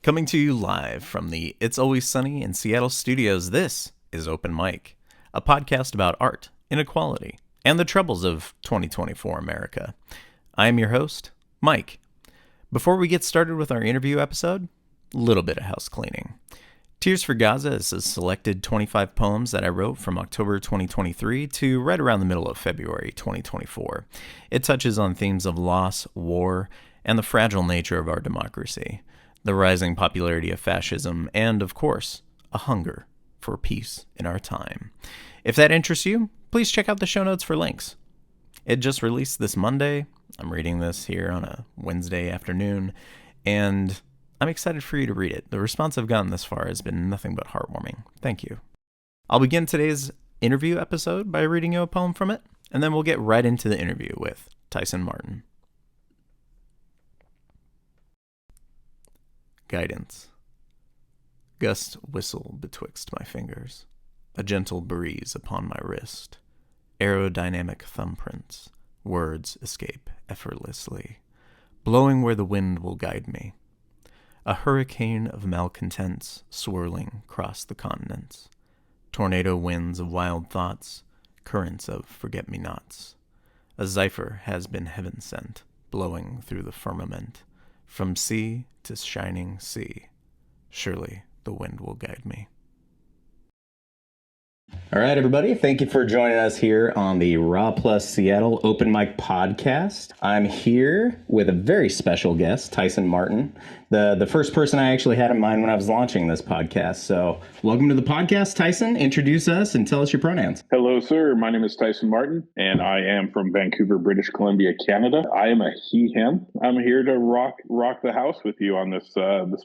Coming to you live from the It's Always Sunny in Seattle studios, this is Open Mic, a podcast about art, inequality, and the troubles of 2024 America. I am your host, Mike. Before we get started with our interview episode, a little bit of house cleaning. Tears for Gaza is a selected 25 poems that I wrote from October 2023 to right around the middle of February 2024. It touches on themes of loss, war, and the fragile nature of our democracy, the rising popularity of fascism, and, of course, a hunger for peace in our time. If that interests you, please check out the show notes for links. It just released this Monday. I'm reading this here on a Wednesday afternoon, and I'm excited for you to read it. The response I've gotten this far has been nothing but heartwarming. Thank you. I'll begin today's interview episode by reading you a poem from it, and then we'll get right into the interview with Tyson Martin. Guidance. Gusts whistle betwixt my fingers, a gentle breeze upon my wrist. Aerodynamic thumbprints, words escape effortlessly, blowing where the wind will guide me. A hurricane of malcontents swirling across the continents. Tornado winds of wild thoughts, currents of forget-me-nots. A zephyr has been heaven sent, blowing through the firmament. From sea to shining sea, surely the wind will guide me. All right, everybody. Thank you for joining us here on the Raw Plus Seattle Open Mic Podcast. I'm here with a very special guest, Tyson Martin, the first person I actually had in mind when I was launching this podcast. So welcome to the podcast, Tyson. Introduce us and tell us your pronouns. Hello, sir. My name is Tyson Martin, and I am from Vancouver, British Columbia, Canada. I am a he, him. I'm here to rock the house with you on this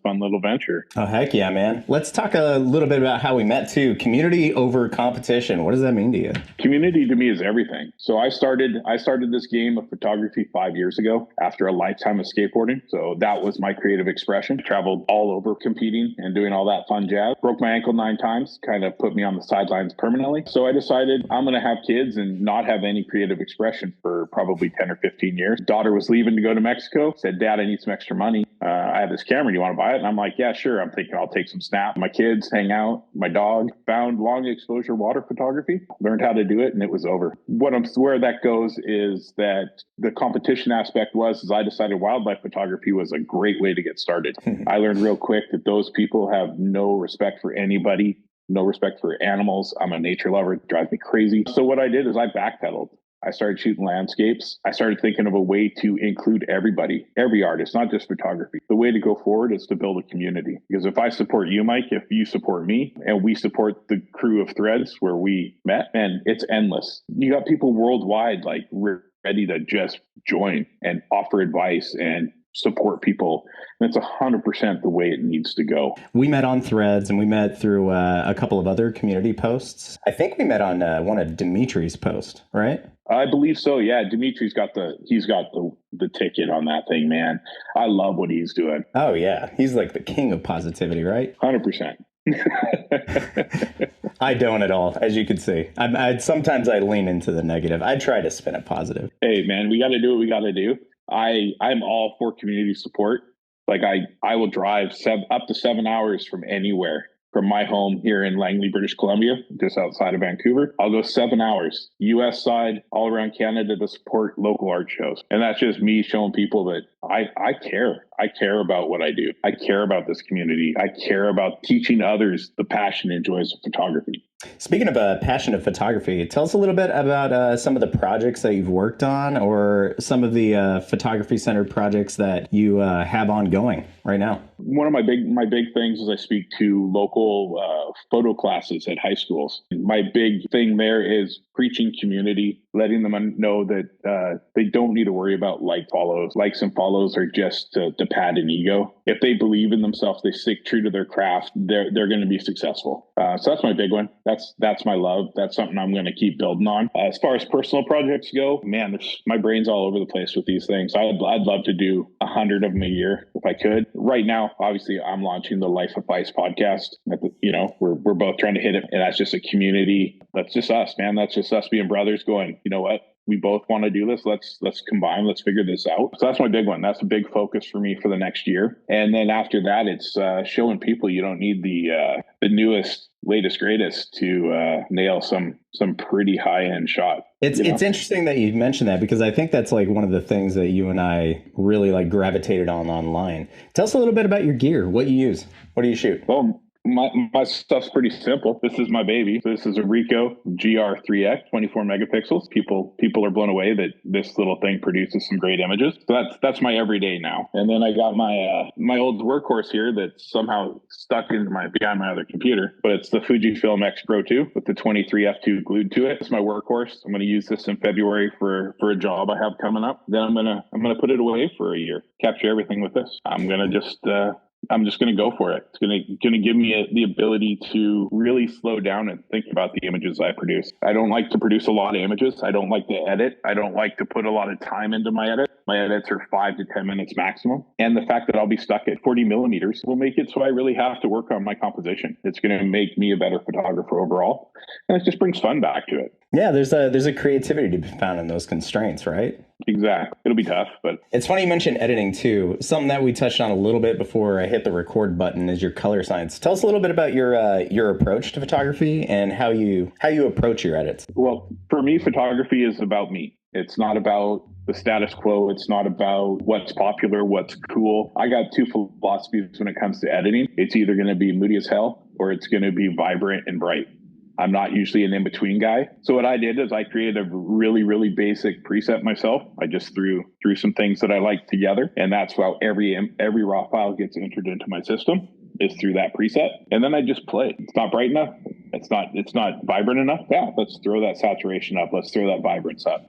fun little venture. Oh, heck yeah, man. Let's talk a little bit about how we met, too. Community over competition. What does that mean to you? Community to me is everything. So I started this game of photography 5 years ago after a lifetime of skateboarding. So that was my creative expression. Traveled all over competing and doing all that fun jazz. Broke my ankle 9 times, kind of put me on the sidelines permanently. So I decided I'm going to have kids and not have any creative expression for probably 10 or 15 years. Daughter was leaving to go to Mexico. Said, Dad, I need some extra money. I have this camera. Do you want to buy it? And I'm like, yeah, sure. I'm thinking I'll take some snaps. My kids hang out. My dog found long exposure water photography, learned how to do it, and it was over. Where that goes is that the competition aspect is I decided wildlife photography was a great way to get started. I learned real quick that those people have no respect for anybody, no respect for animals. I'm a nature lover. It drives me crazy. So what I did is I backpedaled. I started shooting landscapes. I started thinking of a way to include everybody, every artist, not just photography. The way to go forward is to build a community. Because if I support you, Mike, if you support me, and we support the crew of Threads where we met, and it's endless. You got people worldwide like ready to just join and offer advice and support people. And it's 100% the way it needs to go. We met on Threads, and we met through a couple of other community posts. I think we met on one of Dimitri's posts, right? I believe so. Yeah, Dimitri's got the ticket on that thing, man. I love what he's doing. Oh yeah, he's like the king of positivity, right? 100%. I don't at all, as you can see. Sometimes I lean into the negative. I try to spin it positive. Hey, man, we got to do what we got to do. I'm all for community support. Like I will drive up to 7 hours from anywhere. From my home here in Langley, British Columbia, just outside of Vancouver. I'll go 7 hours, US side, all around Canada to support local art shows. And that's just me showing people that I care. I care about what I do. I care about this community. I care about teaching others the passion and joys of photography. Speaking of passion of photography, tell us a little bit about some of the projects that you've worked on or some of the photography-centered projects that you have ongoing right now. One of my big things is I speak to local photo classes at high schools. My big thing there is preaching community, letting them know that they don't need to worry about follows. Likes and follows are just to pad an ego. If they believe in themselves, they stick true to their craft, they're going to be successful. So that's my big one. That's my love. That's something I'm going to keep building on. As far as personal projects go, man, my brain's all over the place with these things. I'd love to do 100 of them a year if I could. Right now, obviously, I'm launching the Life of Vice podcast. We're both trying to hit it, and that's just a community. That's just us, man. That's just us being brothers going, you know what? we both want to do this. Let's combine. Let's figure this out. So that's my big one. That's a big focus for me for the next year. And then after that, it's showing people you don't need the newest, latest, greatest to nail some pretty high end shot. It's interesting that you mentioned that, because I think that's like one of the things that you and I really like gravitated on online. Tell us a little bit about your gear, what you use, what do you shoot? Well, my stuff's pretty simple. This is my baby. This is a Ricoh GR3X, 24 megapixels. People are blown away that this little thing produces some great images. So that's my everyday now. And then I got my old workhorse here that's somehow stuck into behind my other computer. But it's the Fujifilm X Pro 2 with the 23 f2 glued to it. It's my workhorse. I'm going to use this in February for a job I have coming up. Then I'm gonna put it away for a year. Capture everything with this. I'm just going to go for it. It's going to give me the ability to really slow down and think about the images I produce. I don't like to produce a lot of images. I don't like to edit. I don't like to put a lot of time into my edit. My edits are 5 to 10 minutes maximum. And the fact that I'll be stuck at 40 millimeters will make it so I really have to work on my composition. It's going to make me a better photographer overall. And it just brings fun back to it. Yeah, there's a creativity to be found in those constraints, right? Exactly. It'll be tough, but it's funny you mentioned editing too. Something that we touched on a little bit before I hit the record button is your color science. Tell us a little bit about your approach to photography and how you approach your edits. Well, for me, photography is about me. It's not about the status quo. It's not about what's popular, what's cool. I got two philosophies when it comes to editing. It's either going to be moody as hell or it's going to be vibrant and bright. I'm not usually an in-between guy. So what I did is I created a really, really basic preset myself. I just threw some things that I liked together. And that's how every raw file gets entered into my system, is through that preset. And then I just play. It's not bright enough. It's not vibrant enough. Yeah, let's throw that saturation up. Let's throw that vibrance up.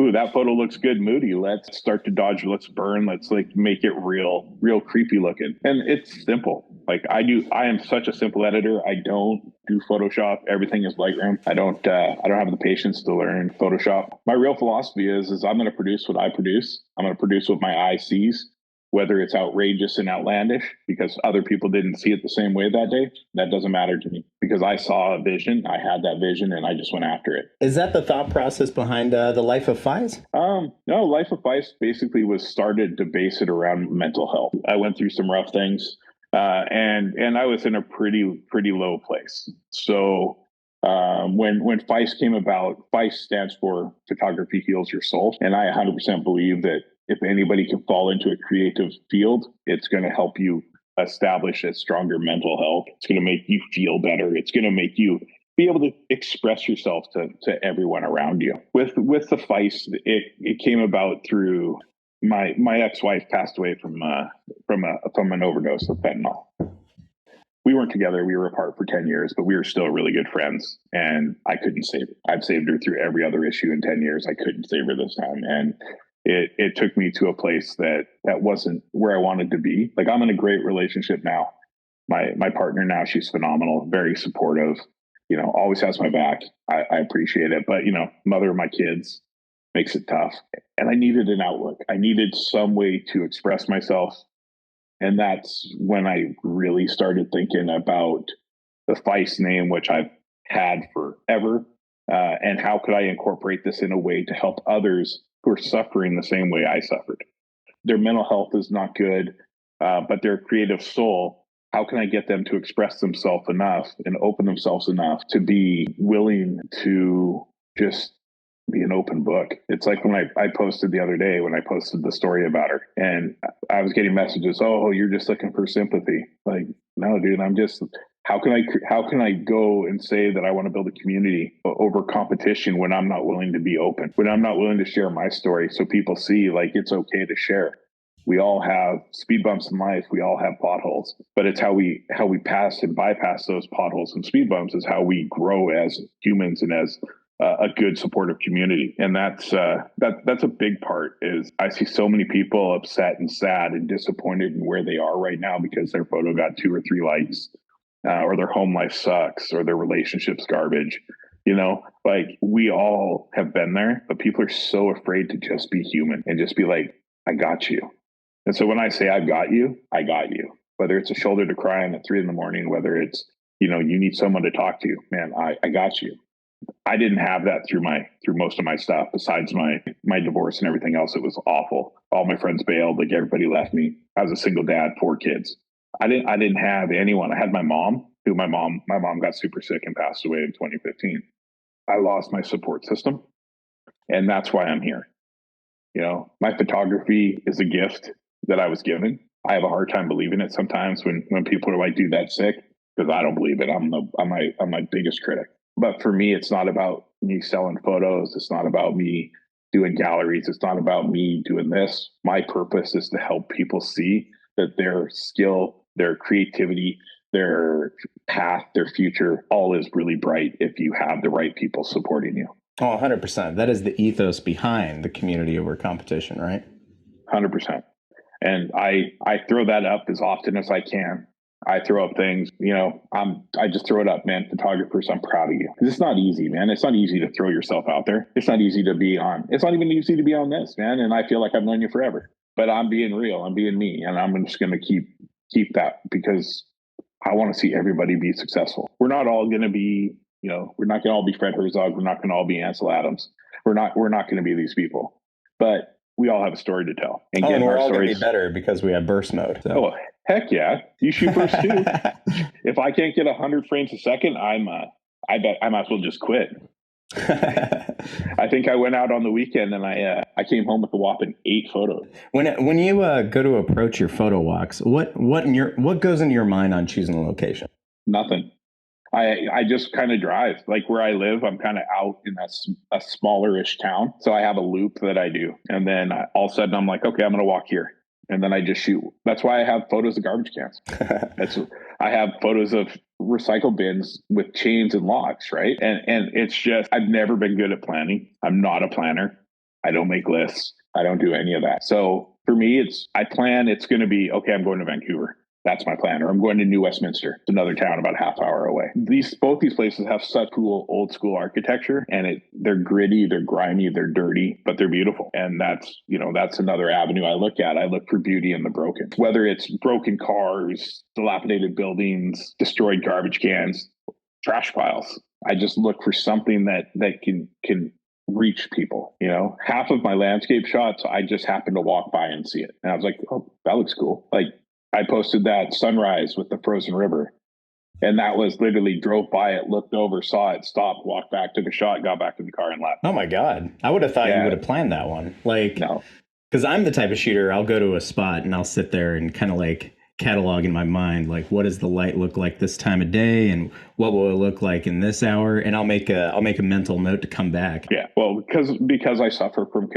Ooh, that photo looks good, moody. Let's start to dodge. Let's burn. Let's like make it real creepy looking. And it's simple. Like I am such a simple editor. I don't do Photoshop. Everything is Lightroom. I don't have the patience to learn Photoshop. My real philosophy is I'm going to produce what I produce. I'm going to produce what my eye sees. Whether it's outrageous and outlandish because other people didn't see it the same way that day, that doesn't matter to me because I saw a vision, I had that vision, and I just went after it. Is that the thought process behind the Life of Fies? No, Life of Fies basically was started to base it around mental health. I went through some rough things, and I was in a pretty low place. So when FICE came about, FICE stands for Photography Heals Your Soul, and I 100% believe that if anybody can fall into a creative field, it's going to help you establish a stronger mental health. It's going to make you feel better. It's going to make you be able to express yourself to everyone around you. With the FICE, it came about through my ex-wife passed away from an overdose of fentanyl. We weren't together. We were apart for 10 years, but we were still really good friends. And I couldn't save her. I've saved her through every other issue in 10 years. I couldn't save her this time. And it took me to a place that wasn't where I wanted to be. Like I'm in a great relationship now. My partner now, she's phenomenal, very supportive, always has my back. I appreciate it. But, mother of my kids makes it tough. And I needed an outlook. I needed some way to express myself. And that's when I really started thinking about the FICE name, which I've had forever. And how could I incorporate this in a way to help others who are suffering the same way I suffered? Their mental health is not good, but their creative soul, how can I get them to express themselves enough and open themselves enough to be willing to just be an open book? It's like when I posted the other day, when I posted the story about her and I was getting messages, oh, you're just looking for sympathy. Like, no, dude, how can I go and say that I want to build a community over competition when I'm not willing to be open, when I'm not willing to share my story so people see like it's okay to share? We all have speed bumps in life. We all have potholes, but it's how we pass and bypass those potholes and speed bumps is how we grow as humans and as a good supportive community. And that's a big part. Is I see so many people upset and sad and disappointed in where they are right now because their photo got 2 or 3 likes. Or their home life sucks, or their relationship's garbage. Like we all have been there, but people are so afraid to just be human and just be like, I got you. And so when I say I've got you, I got you. Whether it's a shoulder to cry on at 3 a.m, whether it's, you need someone to talk to, man, I got you. I didn't have that through most of my stuff. Besides my divorce and everything else, it was awful. All my friends bailed. Like everybody left me. I was a single dad, 4 kids. I didn't have anyone. I had my mom, my mom got super sick and passed away in 2015. I lost my support system, and that's why I'm here. My photography is a gift that I was given. I have a hard time believing it sometimes when people are like, "Dude, that's sick," because I don't believe it. I'm my biggest critic. But for me, it's not about me selling photos. It's not about me doing galleries. It's not about me doing this. My purpose is to help people see that their skill, their creativity, their path, their future, all is really bright if you have the right people supporting you. Oh, 100%. That is the ethos behind the community over competition, right? 100%. And I throw that up as often as I can. I throw up things, I just throw it up, man. Photographers, I'm proud of you. It's not easy, man. It's not easy to throw yourself out there. It's not easy to be on. It's not even easy to be on this, man. And I feel like I've known you forever. But I'm being real. I'm being me, and I'm just going to keep that, because I want to see everybody be successful. We're not all going to be, we're not going to all be Fred Herzog. We're not going to all be Ansel Adams. We're not going to be these people. But we all have a story to tell. And we're all going to be better because we have burst mode. So. Oh, heck yeah. You shoot burst too. If I can't get 100 frames a second, I bet I might as well just quit. I think I went out on the weekend and I came home with a whopping 8 photos. When you go to approach your photo walks, what goes into your mind on choosing a location? Nothing. I just kind of drive. Like where I live, I'm kind of out in a smaller-ish town. So I have a loop that I do. And then all of a sudden I'm like, okay, I'm going to walk here. And then I just shoot. That's why I have photos of garbage cans. I have photos of recycle bins with chains and locks, right? And it's just, I've never been good at planning. I'm not a planner. I don't make lists. I don't do any of that. So for me, I plan it's going to be, okay, I'm going to Vancouver. That's my plan. Or I'm going to New Westminster. It's another town about a half hour away. Both these places have such cool old school architecture, and they're gritty, they're grimy, they're dirty, but they're beautiful. And that's another avenue I look at. I look for beauty in the broken, whether it's broken cars, dilapidated buildings, destroyed garbage cans, trash piles. I just look for something that can reach people. Half of my landscape shots, I just happen to walk by and see it. And I was like, oh, that looks cool. Like, I posted that sunrise with the frozen river, and that was literally drove by it, looked over, saw it, stopped, walked back, took a shot, got back in the car and left. Oh my God. I would have thought you would have planned that one. Like, no, because I'm the type of shooter, I'll go to a spot and I'll sit there and kind of like catalog in my mind, like, what does the light look like this time of day and what will it look like in this hour? And I'll make a mental note to come back. Yeah. Well, because I suffer from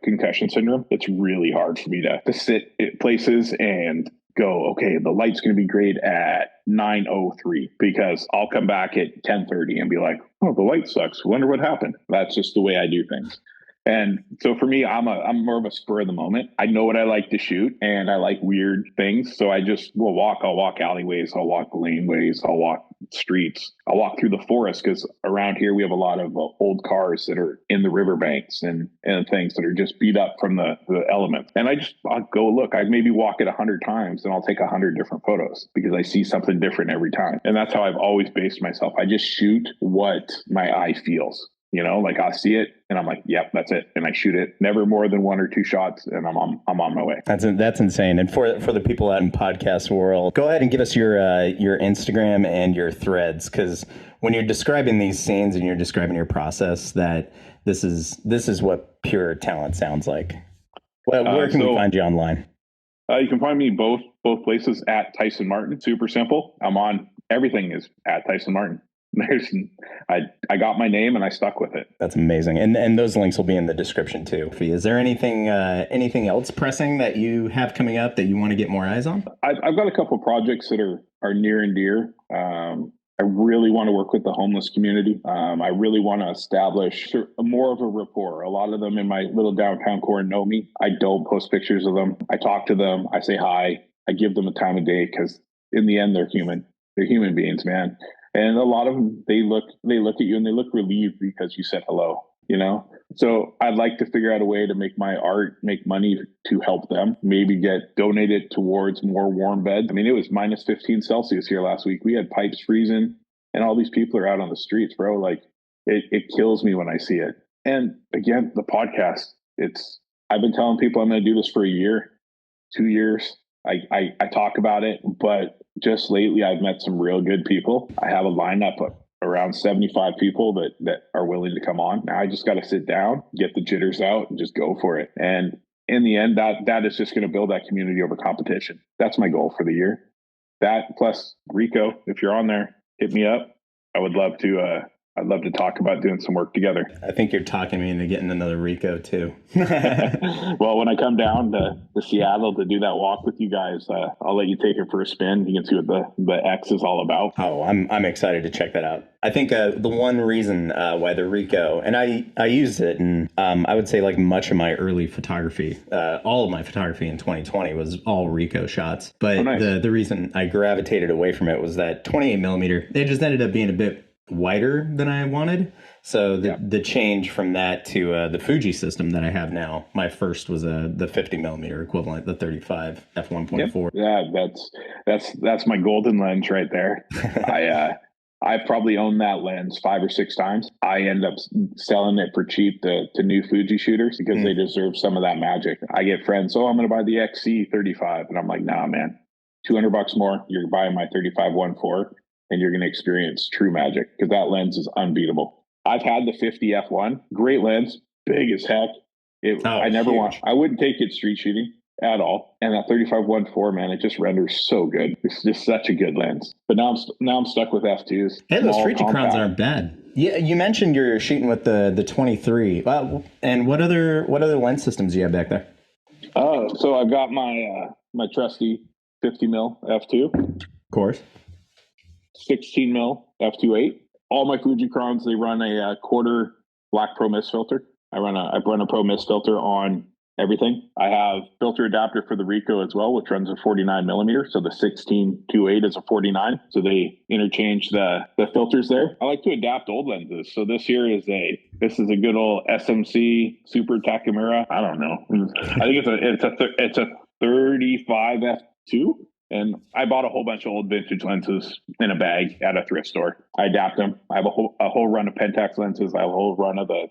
concussion syndrome, it's really hard for me to sit at places and go, okay, the light's going to be great at 9:03, because I'll come back at 10:30 and be like, oh, the light sucks. Wonder what happened. That's just the way I do things. And so for me, I'm more of a spur of the moment. I know what I like to shoot, and I like weird things. So I just will walk. I'll walk alleyways. I'll walk laneways. I'll walk streets. I'll walk through the forest, because around here we have a lot of old cars that are in the riverbanks and things that are just beat up from the elements. And I'll go look. I maybe walk it 100 times and I'll take 100 different photos, because I see something different every time. And that's how I've always based myself. I just shoot what my eye feels. Like I see it and I'm like, yep, that's it. And I shoot it, never more than 1 or 2 shots, and I'm on my way. That's insane. And for the people out in podcast world, go ahead and give us your Instagram and your threads, because when you're describing these scenes and you're describing your process, that this is what pure talent sounds like. Where can we find you online? You can find me both places at Tyson Martin. Super simple. I'm on everything is at Tyson Martin. I got my name and I stuck with it. That's amazing. And those links will be in the description too. Is there anything else pressing that you have coming up that you want to get more eyes on? I've got a couple projects that are near and dear. I really want to work with the homeless community. I really want to establish more of a rapport. A lot of them in my little downtown core know me. I don't post pictures of them. I talk to them. I say hi. I give them a time of day, because in the end, they're human. They're human beings, man. And a lot of them, they look at you and they look relieved because you said hello, So I'd like to figure out a way to make my art make money to help them, maybe get donated towards more warm beds. I mean, it was minus 15 Celsius here last week. We had pipes freezing, and all these people are out on the streets, bro. Like, It kills me when I see it. And again, the podcast, I've been telling people I'm going to do this for a year, 2 years. I talk about it, but just lately I've met some real good people. I have a lineup of around 75 people that are willing to come on. Now I just got to sit down, get the jitters out, and just go for it. And in the end, that is just going to build that community over competition. That's my goal for the year. That plus Rico, if you're on there, hit me up. I would love to. I'd love to talk about doing some work together. I think you're talking me into getting another Rico too. Well, when I come down to Seattle to do that walk with you guys, I'll let you take it for a spin. You can see what the X is all about. Oh, I'm excited to check that out. I think the one reason why the Rico, and I used it, and I would say like much of my early photography, all of my photography in 2020 was all Rico shots. But nice. the reason I gravitated away from it was that 28 millimeter, they just ended up being a bit wider than I wanted. So the change from that to the Fuji system that I have now, my first was the 50 millimeter equivalent, the 35 f1.4. Yeah, that's my golden lens right there. I've probably owned that lens 5 or 6 times. I end up selling it for cheap to new Fuji shooters because they deserve some of that magic. I get friends, I'm going to buy the XC 35, and I'm like, nah, man, $200 more. You're buying my 35 1.4. And you're going to experience true magic because that lens is unbeatable. I've had the 50 f1, great lens, big as heck. I wouldn't take it street shooting at all. And that 35 1.4, man, it just renders so good. It's just such a good lens. But now I'm stuck with f2s. Hey, those Fujicrons aren't bad. Yeah, you mentioned you're shooting with the 23. And what other lens systems do you have back there? So I've got my trusty 50 mil f2. Of course. 16 mil f2.8. All my Fujicrons, they run a quarter black Pro Mist filter. I run a Pro Mist filter on everything. I have filter adapter for the Ricoh as well, which runs a 49 millimeter. So the 16-2.8 is a 49. So they interchange the filters there. I like to adapt old lenses. So this here is a good old SMC Super Takamura. I don't know. I think it's a 35 f2. And I bought a whole bunch of old vintage lenses in a bag at a thrift store. I adapt them. I have a whole run of Pentax lenses. I have a whole run of the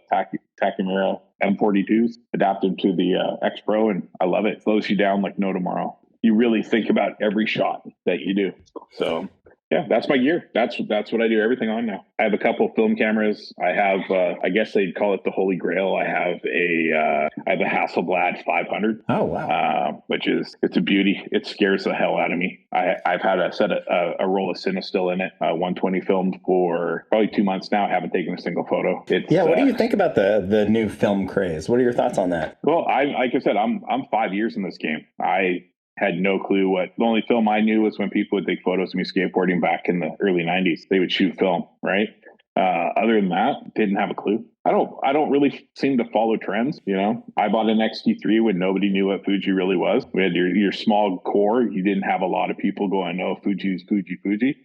Takamura M42s. Adapt them to the X Pro, and I love it. It slows you down like no tomorrow. You really think about every shot that you do. So yeah, that's my gear. That's what I do everything on now. I have a couple film cameras. I have, I guess they'd call it the Holy Grail. I have a Hasselblad 500. Oh wow! It's a beauty. It scares the hell out of me. I've had a roll of Cinestill in it, 120 filmed for probably 2 months now. I haven't taken a single photo. What do you think about the new film craze? What are your thoughts on that? Well, like I said, I'm 5 years in this game. I had no clue the only film I knew was when people would take photos of me skateboarding back in the early 90s. They would shoot film, right? Other than that, didn't have a clue. I don't really seem to follow trends. I bought an XT3 when nobody knew what Fuji really was. We had your small core. You didn't have a lot of people going, "No, Fuji's Fuji."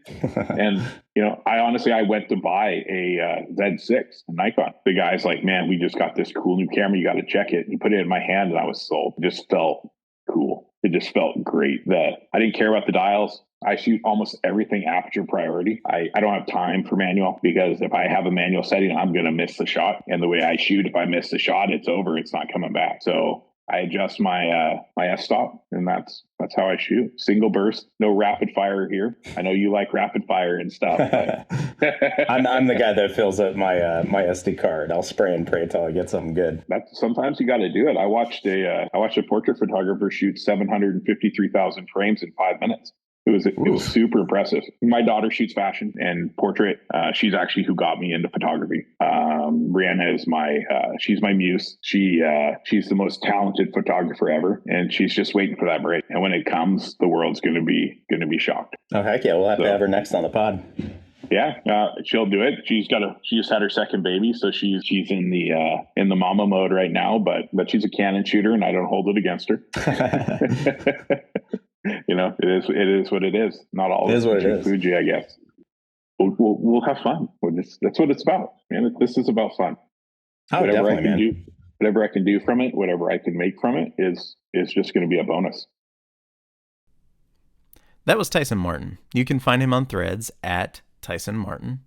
And I went to buy a Z6, a Nikon. The guy's like, "Man, we just got this cool new camera. You got to check it." He put it in my hand, and I was sold. It just felt cool. It just felt great that I didn't care about the dials. I shoot almost everything aperture priority. I don't have time for manual because if I have a manual setting, I'm going to miss the shot. And the way I shoot, if I miss the shot, it's over. It's not coming back. So I adjust my f-stop, and that's how I shoot. Single burst, no rapid fire here. I know you like rapid fire and stuff. I'm the guy that fills up my SD card. I'll spray and pray until I get something good. Sometimes you got to do it. I watched a portrait photographer shoot 753,000 frames in 5 minutes. It was super impressive. My daughter shoots fashion and portrait. She's actually who got me into photography. Brianna is she's my muse. She's the most talented photographer ever, and she's just waiting for that break. And when it comes, the world's going to be shocked. Oh heck yeah, we'll have to have her next on the pod. Yeah, she'll do it. She just had her second baby, so she's in the mama mode right now. But she's a Canon shooter, and I don't hold it against her. It is what it is. Not all it is what it is. Fuji, I guess. We'll have fun. That's what it's about, man. This is about fun. Oh, whatever definitely, man. Whatever I can do from it, whatever I can make from it is just going to be a bonus. That was Tyson Martin. You can find him on Threads at Tyson Martin.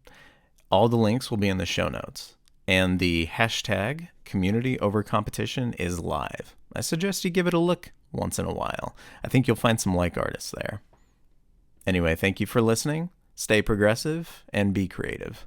All the links will be in the show notes. And the hashtag community over competition is live. I suggest you give it a look once in a while. I think you'll find some like artists there. Anyway, thank you for listening. Stay progressive and be creative.